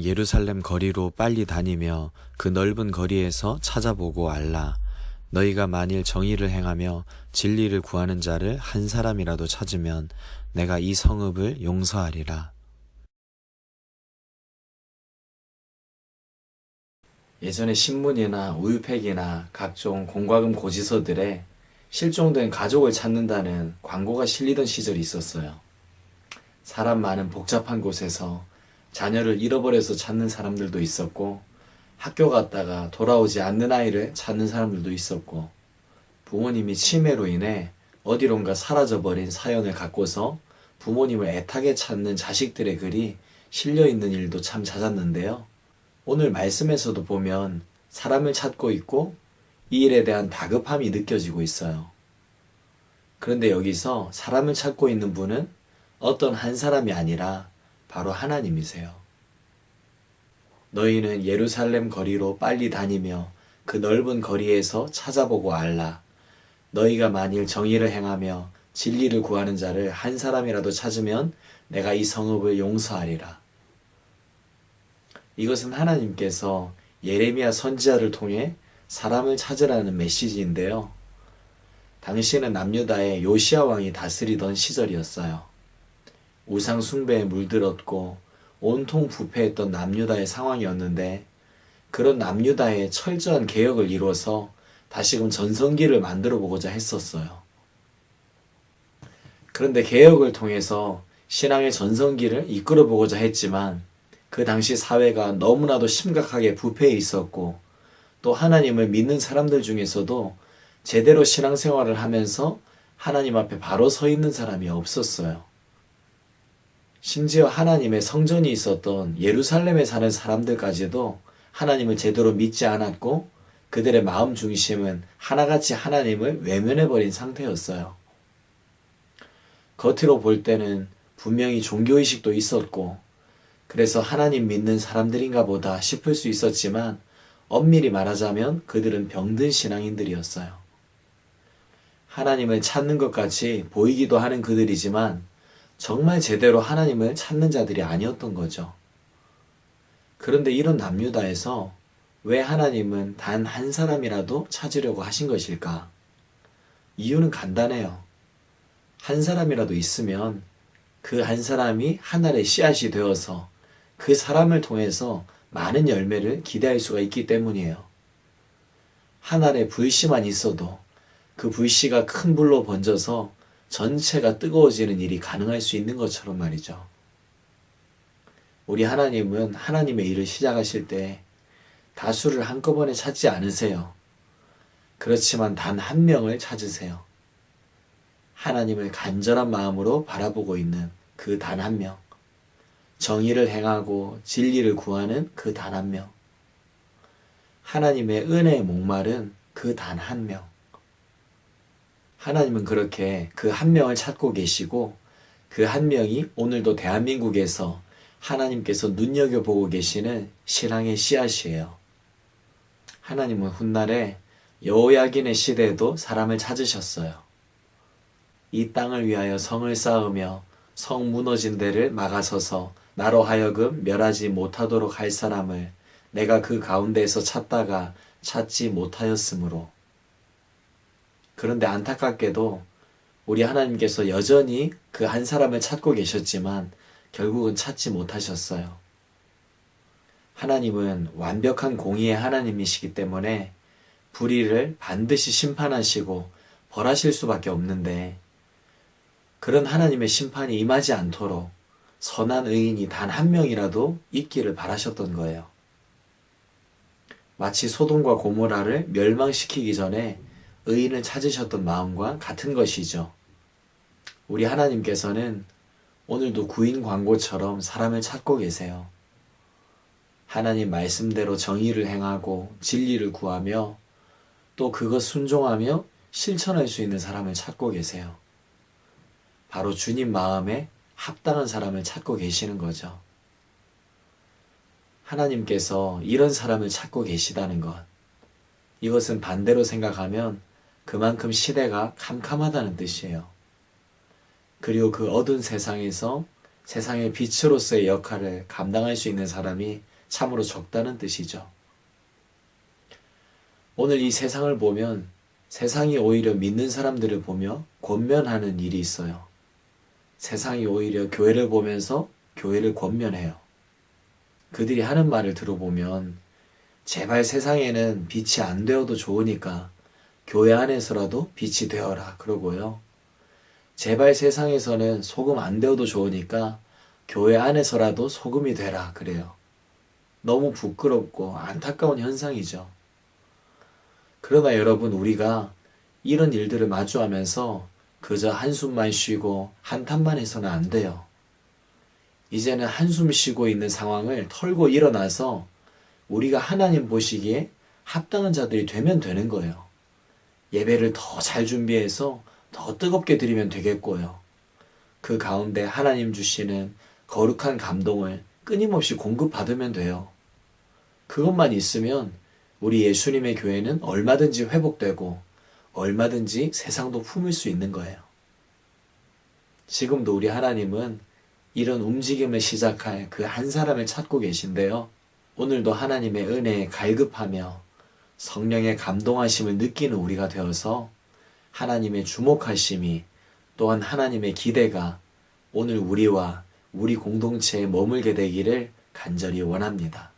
예루살렘 거리로 빨리 다니며 그 넓은 거리에서 찾아보고 알라. 너희가 만일 정의를 행하며 진리를 구하는 자를 한 사람이라도 찾으면 내가 이 성읍을 용서하리라. 예전에 신문이나 우유팩이나 각종 공과금 고지서들에 실종된 가족을 찾는다는 광고가 실리던 시절이 있었어요. 사람 많은 복잡한 곳에서 자녀를 잃어버려서 찾는 사람들도 있었고, 학교 갔다가 돌아오지 않는 아이를 찾는 사람들도 있었고, 부모님이 치매로 인해 어디론가 사라져버린 사연을 갖고서 부모님을 애타게 찾는 자식들의 글이 실려있는 일도 참 잦았는데요. 오늘 말씀에서도 보면 사람을 찾고 있고 이 일에 대한 다급함이 느껴지고 있어요. 그런데 여기서 사람을 찾고 있는 분은 어떤 한 사람이 아니라 바로 하나님이세요. 너희는 예루살렘 거리로 빨리 다니며 그 넓은 거리에서 찾아보고 알라. 너희가 만일 정의를 행하며 진리를 구하는 자를 한 사람이라도 찾으면 내가 이 성읍을 용서하리라. 이것은 하나님께서 예레미야 선지자를 통해 사람을 찾으라는 메시지인데요. 당시에는 남유다에 요시야 왕이 다스리던 시절이었어요. 우상 숭배에 물들었고 온통 부패했던 남유다의 상황이었는데, 그런 남유다에 철저한 개혁을 이루어서 다시금 전성기를 만들어 보고자 했었어요. 그런데 개혁을 통해서 신앙의 전성기를 이끌어 보고자 했지만 그 당시 사회가 너무나도 심각하게 부패해 있었고, 또 하나님을 믿는 사람들 중에서도 제대로 신앙생활을 하면서 하나님 앞에 바로 서 있는 사람이 없었어요. 심지어 하나님의 성전이 있었던 예루살렘에 사는 사람들까지도 하나님을 제대로 믿지 않았고, 그들의 마음 중심은 하나같이 하나님을 외면해버린 상태였어요. 겉으로 볼 때는 분명히 종교의식도 있었고, 그래서 하나님 믿는 사람들인가 보다 싶을 수 있었지만, 엄밀히 말하자면 그들은 병든 신앙인들이었어요. 하나님을 찾는 것 같이 보이기도 하는 그들이지만 정말 제대로 하나님을 찾는 자들이 아니었던 거죠. 그런데 이런 남유다에서 왜 하나님은 단 한 사람이라도 찾으려고 하신 것일까? 이유는 간단해요. 한 사람이라도 있으면 그 한 사람이 하늘의 씨앗이 되어서 그 사람을 통해서 많은 열매를 기대할 수가 있기 때문이에요. 한 알의 불씨만 있어도 그 불씨가 큰 불로 번져서 전체가 뜨거워지는 일이 가능할 수 있는 것처럼 말이죠. 우리 하나님은 하나님의 일을 시작하실 때 다수를 한꺼번에 찾지 않으세요. 그렇지만 단 한 명을 찾으세요. 하나님을 간절한 마음으로 바라보고 있는 그 단 한 명. 정의를 행하고 진리를 구하는 그 단 한 명. 하나님의 은혜에 목마른 그 단 한 명. 하나님은 그렇게 그 한 명을 찾고 계시고, 그 한 명이 오늘도 대한민국에서 하나님께서 눈여겨보고 계시는 신앙의 씨앗이에요. 하나님은 훗날에 여호야긴의 시대에도 사람을 찾으셨어요. 이 땅을 위하여 성을 쌓으며 성 무너진 데를 막아서서 나로 하여금 멸하지 못하도록 할 사람을 내가 그 가운데에서 찾다가 찾지 못하였으므로. 그런데 안타깝게도 우리 하나님께서 여전히 그 한 사람을 찾고 계셨지만 결국은 찾지 못하셨어요. 하나님은 완벽한 공의의 하나님이시기 때문에 불의를 반드시 심판하시고 벌하실 수밖에 없는데, 그런 하나님의 심판이 임하지 않도록 선한 의인이 단 한 명이라도 있기를 바라셨던 거예요. 마치 소돔과 고모라를 멸망시키기 전에 의인을 찾으셨던 마음과 같은 것이죠. 우리 하나님께서는 오늘도 구인 광고처럼 사람을 찾고 계세요. 하나님 말씀대로 정의를 행하고 진리를 구하며 또 그것 순종하며 실천할 수 있는 사람을 찾고 계세요. 바로 주님 마음에 합당한 사람을 찾고 계시는 거죠. 하나님께서 이런 사람을 찾고 계시다는 것, 이것은 반대로 생각하면 그만큼 시대가 캄캄하다는 뜻이에요. 그리고 그 어두운 세상에서 세상의 빛으로서의 역할을 감당할 수 있는 사람이 참으로 적다는 뜻이죠. 오늘 이 세상을 보면 세상이 오히려 믿는 사람들을 보며 권면하는 일이 있어요. 세상이 오히려 교회를 보면서 교회를 권면해요. 그들이 하는 말을 들어보면 제발 세상에는 빛이 안 되어도 좋으니까 교회 안에서라도 빛이 되어라 그러고요. 제발 세상에서는 소금 안 되어도 좋으니까 교회 안에서라도 소금이 되라 그래요. 너무 부끄럽고 안타까운 현상이죠. 그러나 여러분, 우리가 이런 일들을 마주하면서 그저 한숨만 쉬고 한탄만 해서는 안 돼요. 이제는 한숨 쉬고 있는 상황을 털고 일어나서 우리가 하나님 보시기에 합당한 자들이 되면 되는 거예요. 예배를 더 잘 준비해서 더 뜨겁게 드리면 되겠고요. 그 가운데 하나님 주시는 거룩한 감동을 끊임없이 공급받으면 돼요. 그것만 있으면 우리 예수님의 교회는 얼마든지 회복되고 얼마든지 세상도 품을 수 있는 거예요. 지금도 우리 하나님은 이런 움직임을 시작할 그 한 사람을 찾고 계신데요. 오늘도 하나님의 은혜에 갈급하며 성령의 감동하심을 느끼는 우리가 되어서 하나님의 주목하심이 또한 하나님의 기대가 오늘 우리와 우리 공동체에 머물게 되기를 간절히 원합니다.